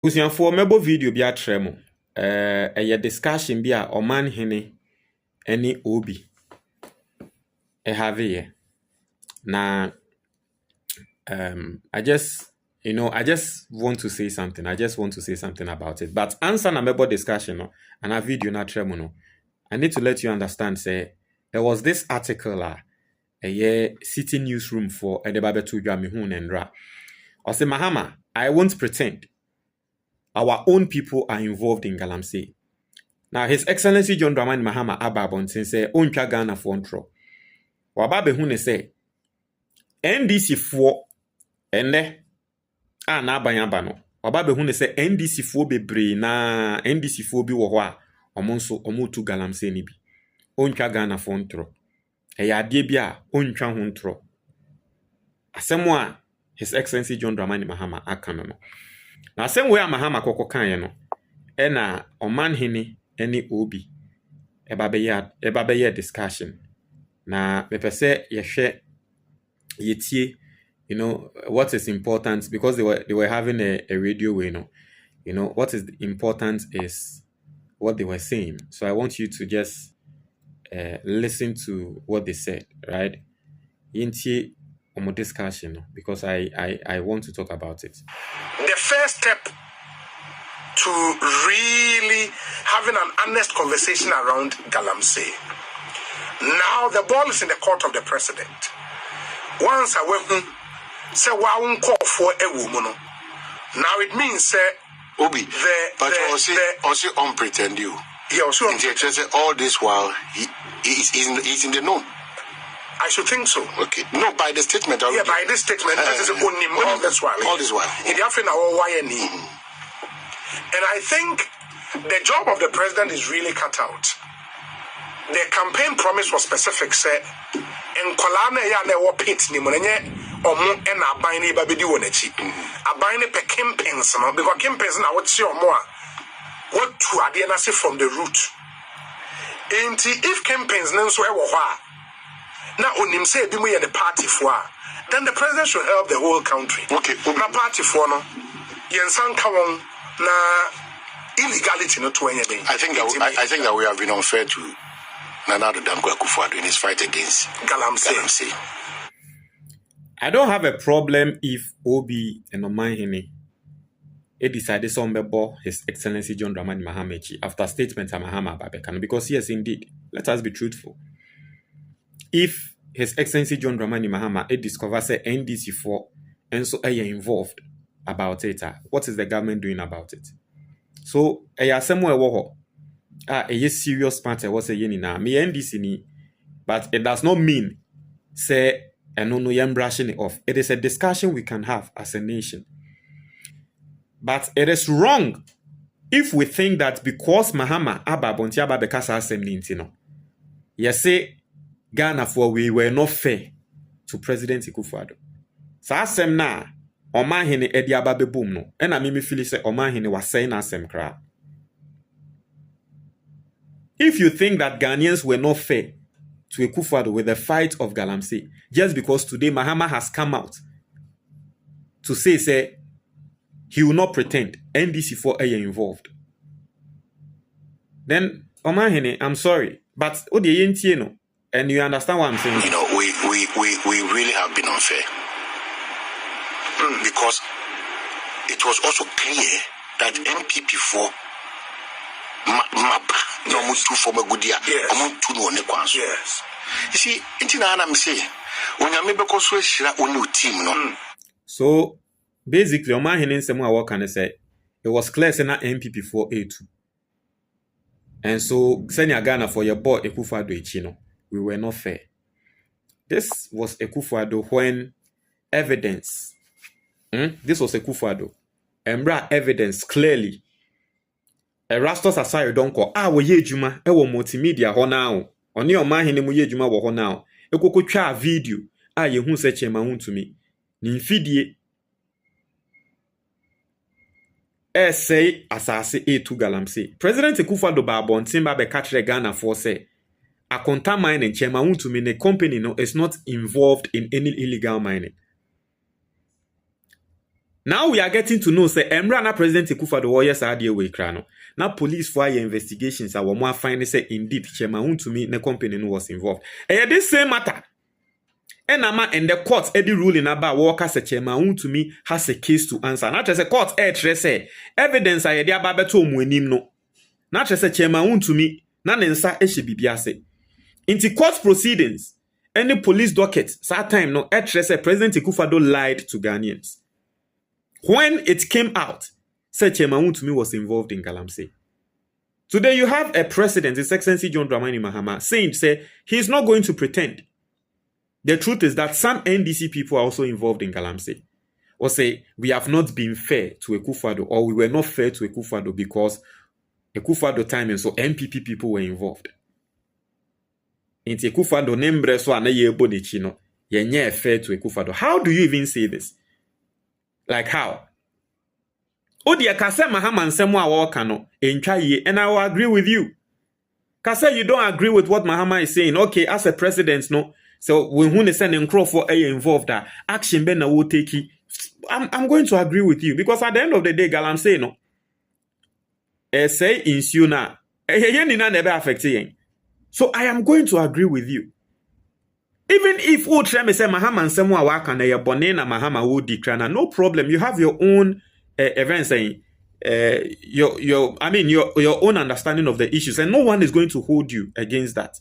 Usianfo mebo video bi atremo. A discussion bi a Omanhene and OB. Have here. Now, I just want to say something. I just want to say something about it. But answer na mebo discussion no, and a video na tremo no. I need to let you understand. Say there was this article a city newsroom for Edebabetu Mahama and Ra. I say Mahama, I won't pretend. Our own people are involved in galamsey. Now, His Excellency John Dramani Mahama Ababontin say, "Oncha Ghana for ontro." Wababe hune say, NDC for ende na abanyaba no. Wababe hune say NDC for bebre na NDC for bi wo ho a omonso omutu galamsey ni bi. Oncha Ghana for ontro. Eya ade bi a ontwa ho ontro. Asemo a His Excellency John Dramani Mahama aka no. Na same way Mahama koko kan no. Ena Omanhene and OB. Ebabeye discussion. Na mepese yetie, what is important, because they were having a radio way, what is important is what they were saying. So I want you to just listen to what they said, right? Yetie omo discussion, because I want to talk about it. The first step to really having an honest conversation around galamsey. Now the ball is in the court of the president. Once I went say one call for a woman. Now it means Obi, but also unpretend you. He also all this while he's in the know. I should think so. Okay. No, by the statement. Yeah, by this statement, that is only all this while. All this while. In the African YNE. And I think the job of the president is really cut out. The campaign promise was specific, say, and Kolana ya ne wo pit ni monenye omo e na aban ni ba bedi wo nachi. Aban ni pe campaigns no, because campaigns na what see omo a what to ade na say from the root. And if campaigns nso e wo ho a na onim say bi mu ye the party for a, then the president should help the whole country. Okay. Na party for no yensan ka won na illegality no to anything. I think that we have been unfair to Nana Akufo Addo in his fight against galamsey. I don't have a problem if OB and Omanhene decided to His Excellency John Dramani Mahama after statements of Mahama Babekano, because yes, indeed, let us be truthful. If His Excellency John Dramani Mahama discovers a NDC4 and so are involved about it, what is the government doing about it? So, somewhere a serious matter was a yenina me NDC ni, but it does not mean say no yam brushing it off. It is a discussion we can have as a nation. But it is wrong if we think that because Mahama Ababonti Ababekasa assembly intino, yes say Ghana for we were not fair to President Akufo Addo. Sa asem na Omanhene edi ababe boom no. Ena mimi feel say Omanhene was saying asem kra. If you think that Ghanaians were not fair to Akufo Addo with the fight of galamsey, just because today Mahama has come out to say he will not pretend NDC4 are involved, then Omanhene, I'm sorry, but no, and you understand what I'm saying. We really have been unfair. Because it was also clear that MPP4 map no mutu for magudia omuntu no ne kwanso. Yes. You see, intina na me say onyame be koso ehira onu team no. So basically Omanhene nsemu a work can say it was clear say na MPP4 A2. And so senior Ghana for your boy Akufo Addo echi no, we were not fair. This was Akufo Addo when evidence this was Akufo Addo. Embra evidence clearly. Erastus Asare don't call. We ye juma. Ewo multimedia ho now. Oni Omanhene mu ye juma wo ho now. Ekoko twa video. Ye hu se chema hu to me. Ni mfidie. Say asase A2 galamsey. President Akufo Addo ba bontin ba be catch Ghana for say Akonta mining chema hu to me the company no is not involved in any illegal mining. Now we are getting to know, say, Emrana President Akufo Addo warriors are the way crano. Now police for your investigations are more finally say indeed Chairman to me the company was involved. And this same matter. And the court the ruling about workers say Chairman to me has a case to answer. Not just a court say evidence I dia babeto mu enim no. Not just a Chairman to me na nensa e bibia say. Into court proceedings, any police docket, that time no say President Akufo Addo lied to Ghanaians. When it came out, said Chairman to me was involved in galamsey. Today you have a president, His Excellency John Dramani Mahama, saying say he's not going to pretend. The truth is that some NDC people are also involved in galamsey. Or say we have not been fair to Akufo Addo, or we were not fair to Akufo Addo because Akufo Addo time and so MPP people were involved. Inti Akufo Addo nembre so anaye bonichi no yenye fair to Akufo Addo. How do you even say this? Like how? Odia kase Mahama nsemo a waka no entwa ye, and I will agree with you. Kase you don't agree with what Mahama is saying. Okay, as a president no, so when who is sending for involved that action ben na will take it, I'm going to agree with you because at the end of the day galamsey no say insu na ni na never affect yen. So I am going to agree with you. Even if you try me say Mahama nsemo a waka na ye bone na Mahama wo declare, no problem. You have your own event saying your own understanding of the issues, and no one is going to hold you against that.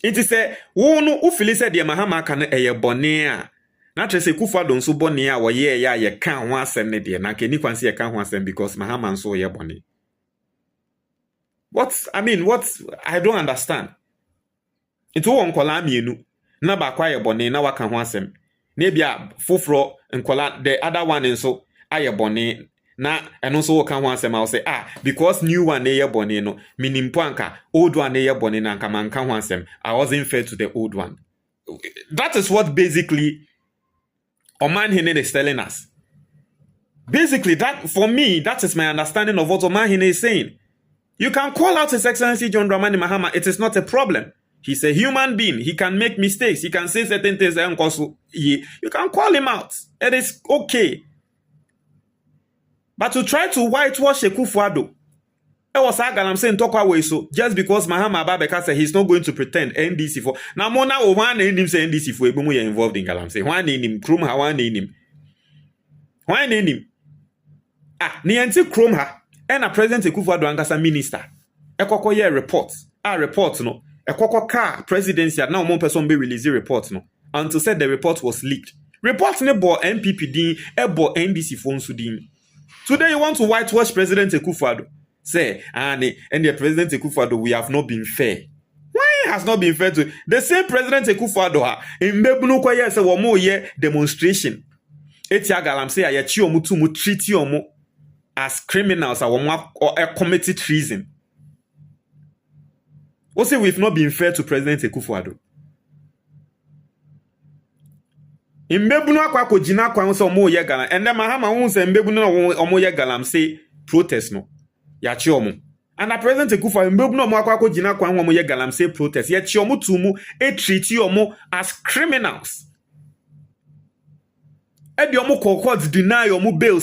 It is a no ufili said the Mahama can ye bone a na trese Akufo Addo nso bone a wo ye ya ye kan ho asem ne de na ke ni kwanse ye kan ho asem because Mahama nso ye bone. What I don't understand. It won nkola mienu na ba kwa ye bone na waka ho asem na bia foforo nkola the other one nso aye bone na eno so waka ho asem I will say because new one ye bone no minimpo anka old one ye bone na anka manka ho asem I wasn't fair to the old one. That is what basically Omanhene is telling us. Basically that for me that is my understanding of what Omanhene is saying. You can call out His Excellency John Dramani Mahama, it is not a problem. He's a human being. He can make mistakes. He can say certain things. You can call him out. It is okay. But to try to whitewash Akufo Addo, it was galamsey talk away so just because Mahama Babeka said he's not going to pretend NDC for now. Mona one name say NDC for Ebumu you involved in galamsey. One name Krum ha one name. One name. Nianti Krum ha. And a President Akufo Addo angasa minister. Ekoko ye report. Report no. Ekoko car presidency now one person be release the report no. Until said the report was leaked. Report ne bo MPP din, bo NDC phone su din. Today you want to whitewash President Akufo Addo. Say, and the President Akufo Addo, we have not been fair. Why has not been fair to the same President Akufo Addo? In Bebunu kwa ye se womo ye demonstration. Etia galamsey a ye chi omu tu mu treat omu as criminals or committed treason. We say we've not been fair to President Akufo Addo. Imbebunu akwa ko jina kwa nso omo ye galam and then Mahama hu se imbebunu na omo ye galamsey protest no ya chi omo and the President Akufo imbebunu omo akwa ko jina kwa omo ye galamsey protest ya chi omo tumu e treat omo as criminals. E di omo court deny omo bail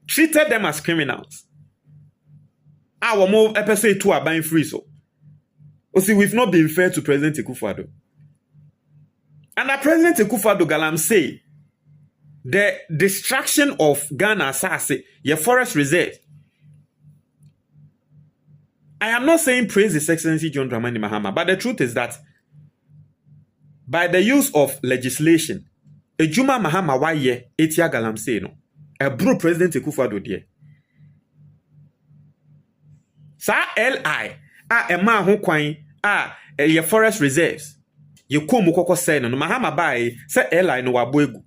treated them as criminals. Our more episode 2 are buying free so. See, we've not been fair to President Akufo Addo. And the President Akufo Addo galamsey the destruction of Ghana Sase, your forest reserve. I am not saying praise His Excellency John Dramani Mahama, but the truth is that by the use of legislation, Ejuma Mahama waye etia galamsey no. A bro President Akufo Addo die. Sa LI ema ho kwan your forest reserves. You kom kokko say no Mahama bai say LI no wabo egu.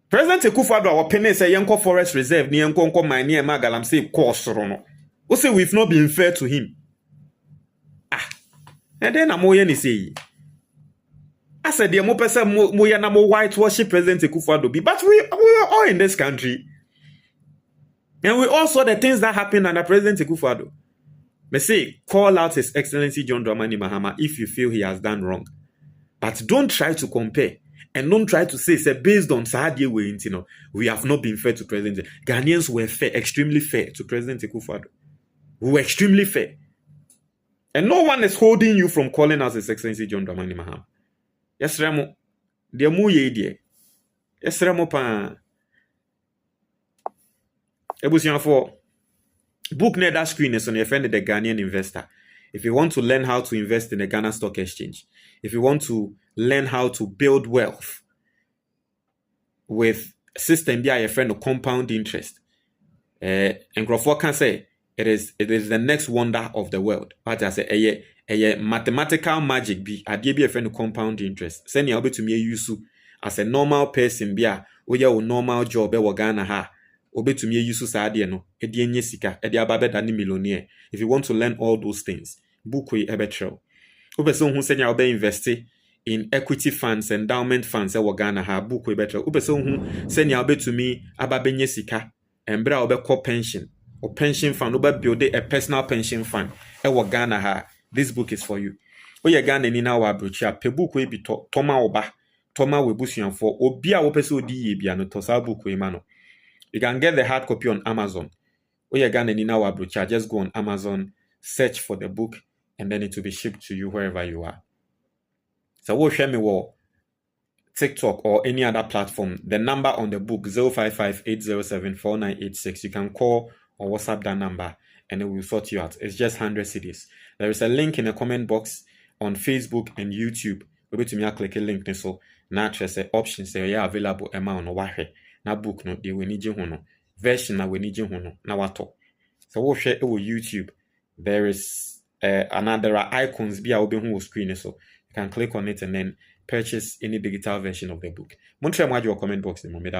President Akufo Addo our penny say yenko forest reserve ni yenko nko mine e ma galamsey course no. We say we've not been fair to him. And then amoye ni say I said the mo person mo ya na mo whitewash President Akufo Addo be, but we are all in this country. And we all saw the things that happened under President Akufo Addo. Me say, call out His Excellency John Dramani Mahama if you feel he has done wrong. But don't try to compare And don't try to say based on Sadia way, we have not been fair to President. Ghanaians were fair, extremely fair to President Akufo Addo. We were extremely fair. And no one is holding you from calling us His Excellency John Dramani Mahama. Yes, Remo. Dear mu ye dear. Yes, Remo pa. Ebusian for book near that screen is on your friend the Ghanaian investor. If you want to learn how to invest in the Ghana Stock Exchange, if you want to learn how to build wealth with system be your friend of compound interest, and Crawford can say it is the next wonder of the world. What I say, a mathematical magic be a friend of compound interest. Send you to me use as a normal person be a normal job Ghana ha. To me use sadia no edienye sika edi ababe dani millionaire. If you want to learn all those things, book we ebetrel. Obeso hu senya obe invest in equity funds, endowment funds Ghana ha book we betrel. Obeso hu senya obe to me ababe nye sika embra obe ko pension or pension fund obe build a personal pension fund Ghana ha. This book is for you. Oye Ghana ni na wa brocha pe book we bi toma oba toma we busuan for obi a wo pese odi ye bia no to sa book we ma no. You can get the hard copy on Amazon. Just go on Amazon, search for the book, and then it will be shipped to you wherever you are. So we'll share me with TikTok or any other platform. The number on the book 055-807-4986. You can call or WhatsApp that number, and it will sort you out. It's just 100 CDs. There is a link in the comment box on Facebook and YouTube. Maybe to me, click a link. So now, options they are available. Na book no de we need no version na we need no na wato. So we'll share YouTube. There is there are icons be a who screen, so you can click on it and then purchase any digital version of the book. Montreal your comment box the moment